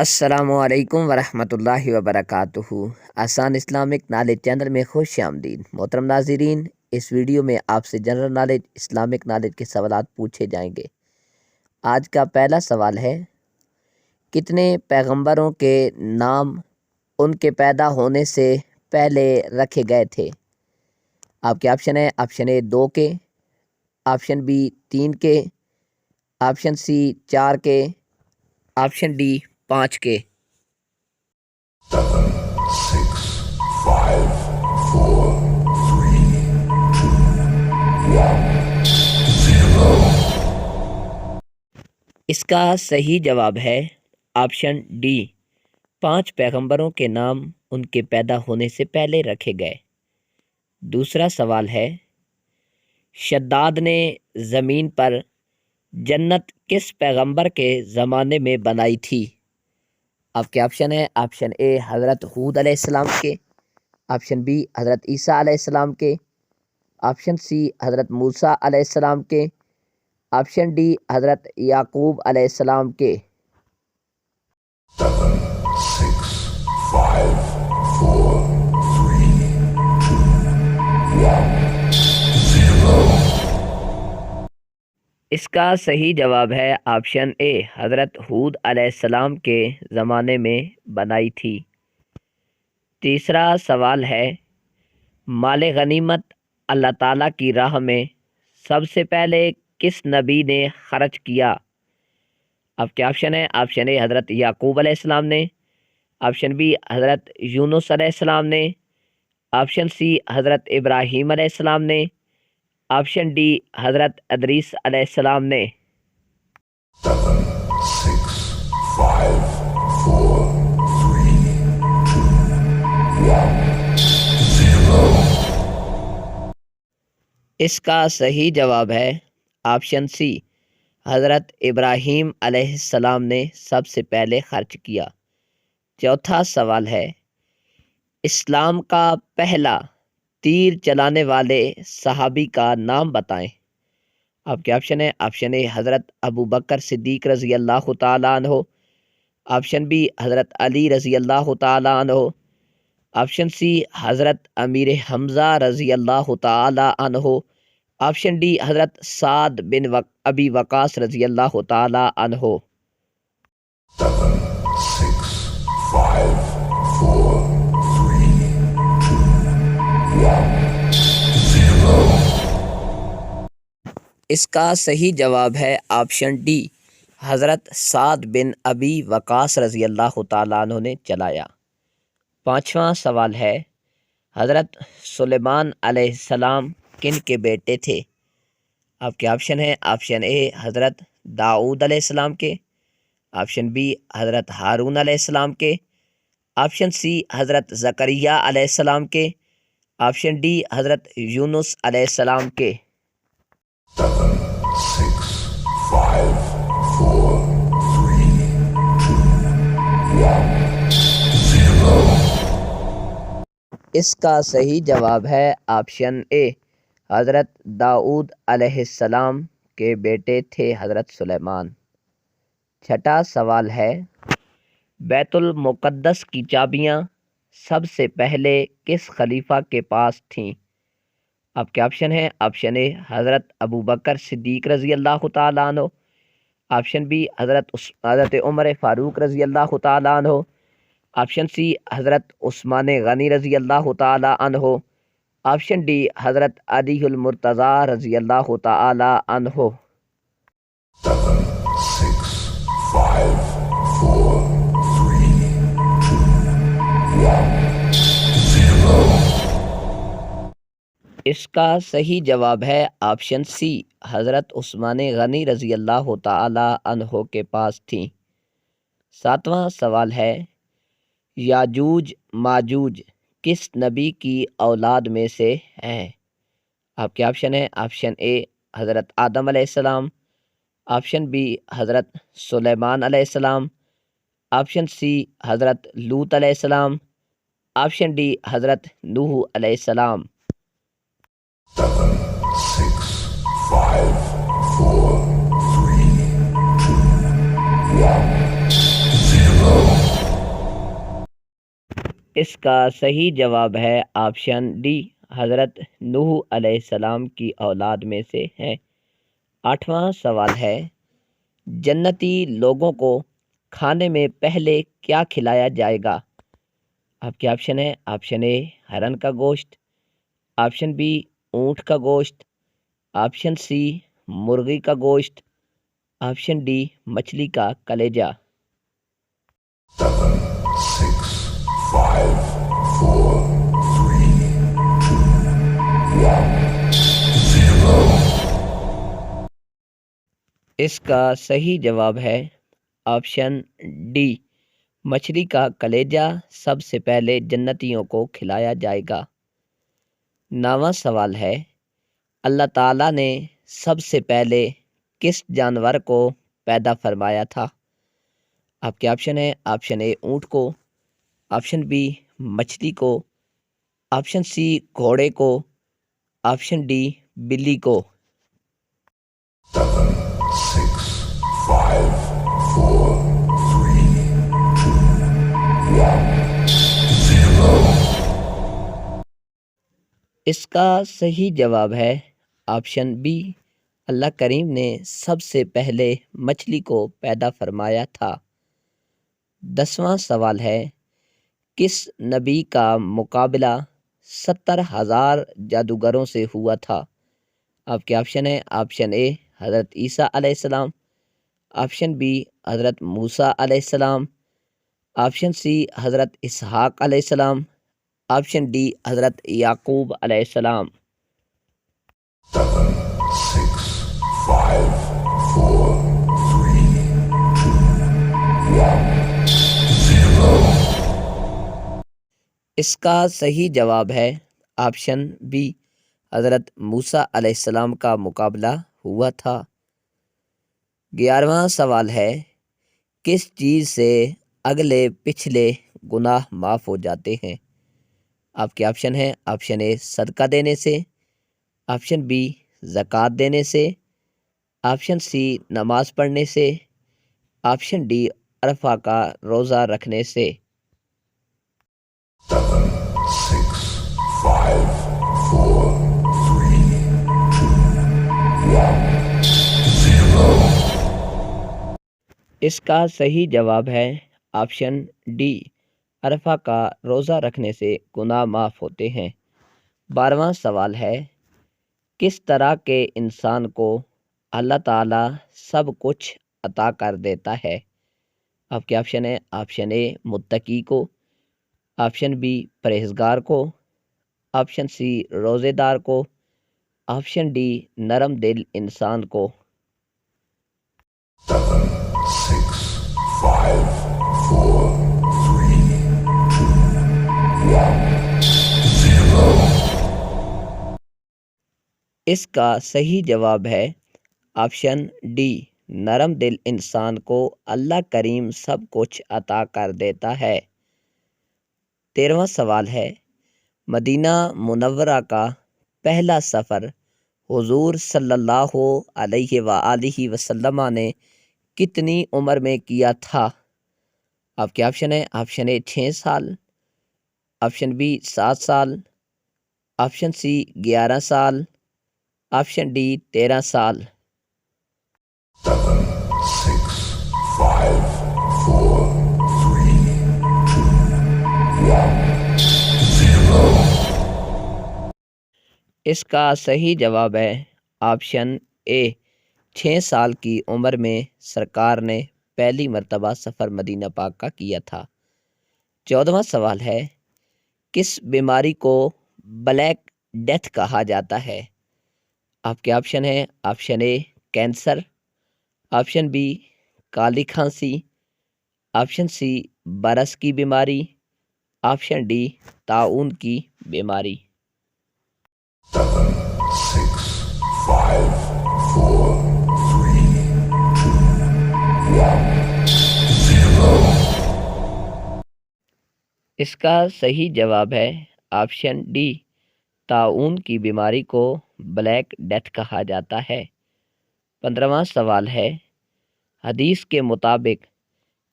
السلام علیکم ورحمۃ اللہ وبرکاتہ۔ آسان اسلامک نالج چینل میں خوش آمدید۔ محترم ناظرین، اس ویڈیو میں آپ سے جنرل نالج اسلامک نالج کے سوالات پوچھے جائیں گے۔ آج کا پہلا سوال ہے، کتنے پیغمبروں کے نام ان کے پیدا ہونے سے پہلے رکھے گئے تھے؟ آپ کے آپشن ہے، آپشن اے 2 کے، آپشن بی 3 کے، آپشن سی 4 کے، آپشن ڈی 5 کے۔ 7, 6, 5, 4, 3, 2, 1, 0۔ اس کا صحیح جواب ہے آپشن ڈی، 5 پیغمبروں کے نام ان کے پیدا ہونے سے پہلے رکھے گئے۔ دوسرا سوال ہے، شداد نے زمین پر جنت کس پیغمبر کے زمانے میں بنائی تھی؟ آپ کے آپشن ہے، آپشن اے حضرت ہود علیہ السلام کے، آپشن بی حضرت عیسیٰ علیہ السلام کے، آپشن سی حضرت موسیٰ علیہ السلام کے، آپشن ڈی حضرت یعقوب علیہ السلام کے۔ 7, 6, 5, 4, 3, 2, 1, 0۔ اس کا صحیح جواب ہے آپشن اے، حضرت ہود علیہ السلام کے زمانے میں بنائی تھی۔ تیسرا سوال ہے، مال غنیمت اللہ تعالیٰ کی راہ میں سب سے پہلے کس نبی نے خرچ کیا؟ آپ کے آپشن ہے، آپشن اے حضرت یعقوب علیہ السلام نے، آپشن بی حضرت یونس علیہ السلام نے، آپشن سی حضرت ابراہیم علیہ السلام نے، آپشن ڈی حضرت ادریس علیہ السلام نے۔ 7, 6, 5, 4, 3, 2, 1, 0۔ اس کا صحیح جواب ہے آپشن سی، حضرت ابراہیم علیہ السلام نے سب سے پہلے خرچ کیا۔ چوتھا سوال ہے، اسلام کا پہلا تیر چلانے والے صحابی کا نام بتائیں۔ آپ کے آپشن ہے، آپشن اے حضرت ابو بکر صدیق رضی اللہ تعالیٰ عنہ، آپشن بی حضرت علی رضی اللہ تعالیٰ عنہ، آپشن سی حضرت امیر حمزہ رضی اللہ تعالیٰ عنہ، آپشن ڈی حضرت سعد بن ابی وقاص رضی اللہ تعالیٰ عنہ۔ 7, 6, 5, 4, 3, 2, 1, 0۔ اس کا صحیح جواب ہے آپشن ڈی، حضرت سعد بن ابی وقاص رضی اللہ تعالیٰ عنہ نے چلایا۔ پانچواں سوال ہے، حضرت سلیمان علیہ السلام کن کے بیٹے تھے؟ آپ کے آپشن ہے، آپشن اے حضرت داؤد علیہ السلام کے، آپشن بی حضرت ہارون علیہ السلام کے، آپشن سی حضرت زکریا علیہ السلام کے، آپشن ڈی حضرت یونس علیہ السلام کے۔ 7, 6, 5, 4, 3, 2, 1, 0۔ اس کا صحیح جواب ہے آپشن اے، حضرت داؤد علیہ السلام کے بیٹے تھے حضرت سلیمان۔ چھٹا سوال ہے، بیت المقدس کی چابیاں سب سے پہلے کس خلیفہ کے پاس تھیں؟ آپ کے آپشن ہے، آپشن اے حضرت ابو بکر صدیق رضی اللہ تعالیٰ عنہ، آپشن بی حضرت عمر فاروق رضی اللہ تعالیٰ عنہ، آپشن سی حضرت عثمان غنی رضی اللہ تعالیٰ عنہ، آپشن ڈی حضرت علی المرتضیٰ رضی اللہ تعالیٰ عنہ۔ 7, 6, 5, 4, 3, 2, 1, 0۔ اس کا صحیح جواب ہے آپشن سی، حضرت عثمان غنی رضی اللہ تعالیٰ عنہ کے پاس تھیں۔ ساتواں سوال ہے، یاجوج ماجوج کس نبی کی اولاد میں سے ہیں؟ آپ کے آپشن ہے، آپشن اے حضرت آدم علیہ السلام، آپشن بی حضرت سلیمان علیہ السلام، آپشن سی حضرت لوط علیہ السلام، آپشن ڈی حضرت نوح علیہ السلام۔ 7, 6, 5, 4, 3, 2, 1, 0۔ اس کا صحیح جواب ہے آپشن ڈی، حضرت نوح علیہ السلام کی اولاد میں سے ہیں۔ 8واں سوال ہے، جنتی لوگوں کو کھانے میں پہلے کیا کھلایا جائے گا؟ آپ کے آپشن ہے، آپشن اے ہرن کا گوشت، آپشن بی اونٹ کا گوشت، آپشن سی مرغی کا گوشت، آپشن ڈی مچھلی کا کلیجہ۔ 7, 6, 5, 4, 3, 2, 1, 0. اس کا صحیح جواب ہے آپشن ڈی، مچھلی کا کلیجہ سب سے پہلے جنتیوں کو کھلایا جائے گا۔ 9واں سوال ہے، اللہ تعالیٰ نے سب سے پہلے کس جانور کو پیدا فرمایا تھا؟ آپ کے آپشن ہے، آپشن اے اونٹ کو، آپشن بی مچھلی کو، آپشن سی گھوڑے کو، آپشن ڈی بلی کو۔ 7, 6, 5, 4, 3, 2, 1, 0. اس کا صحیح جواب ہے آپشن بی، اللہ کریم نے سب سے پہلے مچھلی کو پیدا فرمایا تھا۔ 10واں سوال ہے، کس نبی کا مقابلہ 70,000 جادوگروں سے ہوا تھا؟ آپ کے آپشن ہے، آپشن اے حضرت عیسیٰ علیہ السلام، آپشن بی حضرت موسیٰ علیہ السلام، آپشن سی حضرت اسحاق علیہ السلام، آپشن ڈی حضرت یعقوب علیہ السلام۔ 7, 6, 5, 4, 3, 2, 1, 0. اس کا صحیح جواب ہے آپشن بی، حضرت موسیٰ علیہ السلام کا مقابلہ ہوا تھا۔ 11واں سوال ہے، کس چیز سے اگلے پچھلے گناہ معاف ہو جاتے ہیں؟ آپ کے آپشن ہیں، آپشن اے صدقہ دینے سے، آپشن بی زکوٰۃ دینے سے، آپشن سی نماز پڑھنے سے، آپشن ڈی عرفہ کا روزہ رکھنے سے۔ 7, 6, 5, 4, 3, 2, 1, 0. اس کا صحیح جواب ہے آپشن ڈی، عرفہ کا روزہ رکھنے سے گناہ معاف ہوتے ہیں۔ 12واں سوال ہے، کس طرح کے انسان کو اللہ تعالیٰ سب کچھ عطا کر دیتا ہے؟ آپ کے آپشن ہے، آپشن اے متقی کو، آپشن بی پرہیزگار کو، آپشن سی روزے دار کو، آپشن ڈی نرم دل انسان کو۔ 7, 6, 5, 4, 3, 2, 1, 0. اس کا صحیح جواب ہے آپشن ڈی، نرم دل انسان کو اللہ کریم سب کچھ عطا کر دیتا ہے۔ 13واں سوال ہے، مدینہ منورہ کا پہلا سفر حضور صلی اللہ علیہ وآلہ وسلم نے کتنی عمر میں کیا تھا؟ آپ کے آپشن ہے، آپشن اے 6 سال، آپشن بی 7 سال، آپشن سی 11 سال، آپشن ڈی 13 سال۔ 7, 6, 5, 4, 3, 2, 1, 0. اس کا صحیح جواب ہے آپشن اے، 6 سال کی عمر میں سرکار نے پہلی مرتبہ سفر مدینہ پاک کا کیا تھا۔ 14واں سوال ہے، کس بیماری کو بلیک ڈیتھ کہا جاتا ہے؟ آپ کے آپشن ہیں، option A cancer, option B کالی کھانسی، آپشن سی برس کی بیماری، آپشن ڈی طاعون کی بیماری۔ 7, 6, 5, 4, 3, 2, 1, 0. اس کا صحیح جواب ہے آپشن ڈی، طاعون کی بیماری کو بلیک ڈیتھ کہا جاتا ہے۔ 15واں سوال ہے، حدیث کے مطابق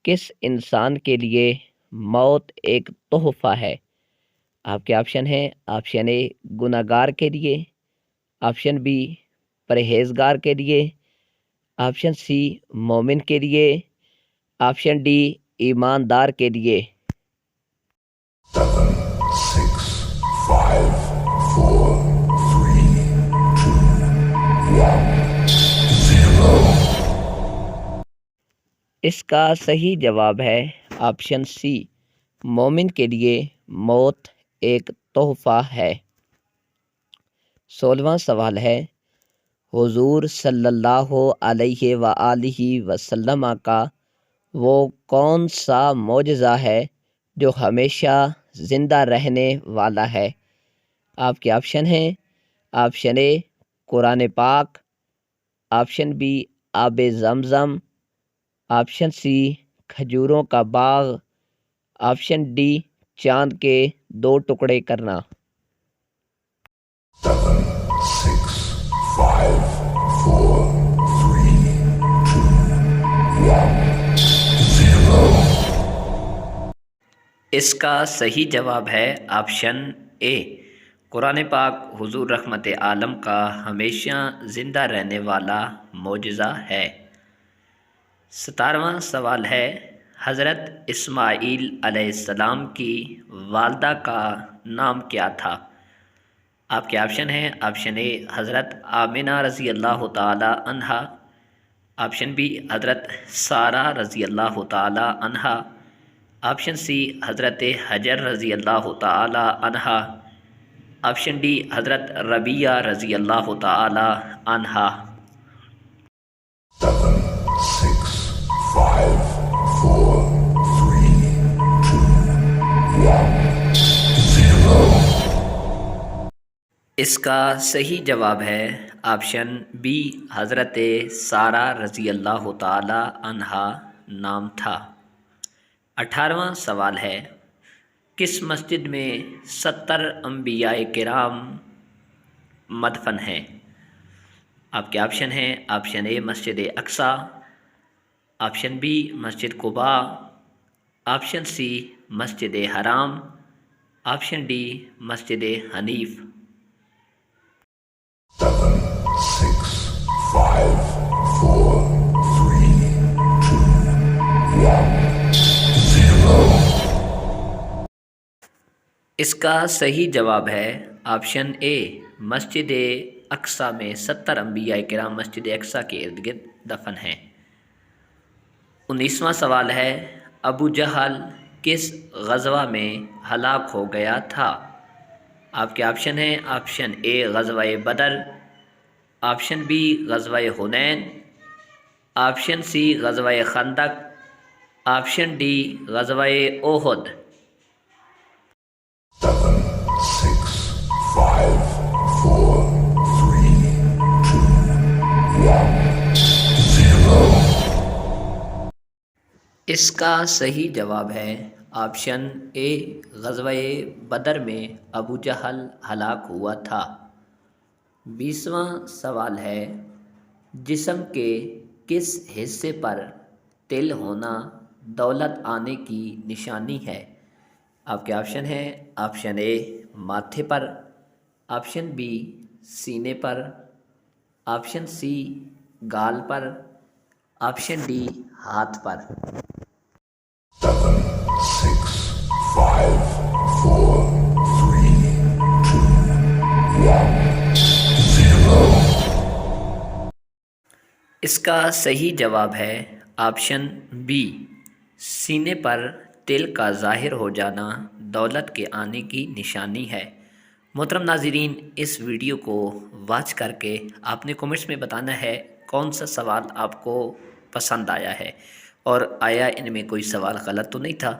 کس انسان کے لیے موت ایک تحفہ ہے۔ آپ کے آپشن ہیں: آپشن اے گناہگار کے لیے، آپشن بی پرہیزگار کے لیے، آپشن سی مومن کے لیے، آپشن ڈی ایماندار کے لیے۔ 7, 6, 5, 4, 3, 2, 1, 0. اس کا صحیح جواب ہے آپشن سی، مومن کے لیے موت ایک تحفہ ہے۔ 16واں سوال ہے: حضور صلی اللہ علیہ وآلہ وسلم کا وہ کون سا معجزہ ہے جو ہمیشہ زندہ رہنے والا ہے؟ آپ کے آپشن ہیں: آپشن اے قرآن پاک، آپشن بی آب زمزم، آپشن سی کھجوروں کا باغ، آپشن ڈی چاند کے 2 ٹکڑے کرنا۔ 7, 6, 5, 4, 3, 2, 1, 0. اس کا صحیح جواب ہے آپشن اے، قرآن پاک حضور رحمت عالم کا ہمیشہ زندہ رہنے والا معجزہ ہے۔ 17واں سوال ہے: حضرت اسماعیل علیہ السلام کی والدہ کا نام کیا تھا؟ آپ کے آپشن ہیں: آپشن اے حضرت آمنہ رضی اللہ تعالی عنہا، آپشن بی حضرت سارہ رضی اللہ تعالی عنہا، آپشن سی حضرت حجر رضی اللہ تعالی عنہا، آپشن ڈی حضرت ربیہ رضی اللہ تعالی عنہا۔ 7, 6, 5, 4, 3, 2, 1, 0. اس کا صحیح جواب ہے آپشن بی، حضرت سارہ رضی اللہ تعالی عنہا نام تھا۔ 18واں سوال ہے: کس مسجد میں 70 انبیاء کرام مدفن ہیں؟ آپ کے آپشن ہیں: آپشن اے مسجد اقصی، آپشن بی مسجد قباء، آپشن سی مسجد حرام، آپشن ڈی مسجد حنیف۔ 7, 6, 5, 4, 3, 2, 1, 0. اس کا صحیح جواب ہے آپشن اے، مسجد اقصی میں 70 انبیاء کرام مسجد اقصی کے ارد گرد دفن ہیں۔ 19واں سوال ہے: ابو جہل کس غزوہ میں ہلاک ہو گیا تھا؟ آپ کے آپشن ہیں: آپشن اے غزوہ بدر، آپشن بی غزوہ حنین، آپشن سی غزوہ خندق، آپشن ڈی غزوہ احد۔ 7, 6, 5, 4, 3, 2, 1, 0. اس کا صحیح جواب ہے آپشن اے، غزوہ بدر میں ابو جہل ہلاک ہوا تھا۔ 20واں سوال ہے: جسم کے کس حصے پر تل ہونا دولت آنے کی نشانی ہے؟ آپ کے آپشن ہیں: آپشن اے ماتھے پر، آپشن بی سینے پر، آپشن سی گال پر، آپشن ڈی ہاتھ پر۔ 7, 6, 5, 4, 3, 2, 1, 0. اس کا صحیح جواب ہے آپشن بی، سینے پر تل کا ظاہر ہو جانا دولت کے آنے کی نشانی ہے۔ محترم ناظرین، اس ویڈیو کو واچ کر کے آپ نے کمنٹس میں بتانا ہے کون سا سوال آپ کو پسند آیا ہے، اور آیا ان میں کوئی سوال غلط تو نہیں تھا؟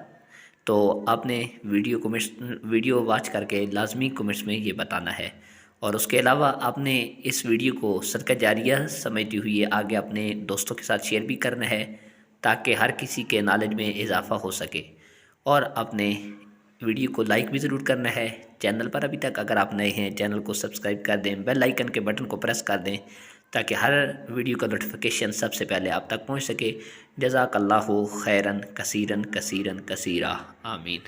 تو آپ نے ویڈیو واچ کر کے لازمی کمنٹس میں یہ بتانا ہے، اور اس کے علاوہ آپ نے اس ویڈیو کو صدقہ جاریہ سمجھتے ہوئے آگے اپنے دوستوں کے ساتھ شیئر بھی کرنا ہے تاکہ ہر کسی کے نالج میں اضافہ ہو سکے، اور آپ نے ویڈیو کو لائک بھی ضرور کرنا ہے۔ چینل پر ابھی تک اگر آپ نئے ہیں چینل کو سبسکرائب کر دیں، بیل آئیکن کے بٹن کو پریس کر دیں تاکہ ہر ویڈیو کا نوٹیفیکیشن سب سے پہلے آپ تک پہنچ سکے۔ جزاک اللہ خیرن کثیرن کثیرن کثیرا، آمین۔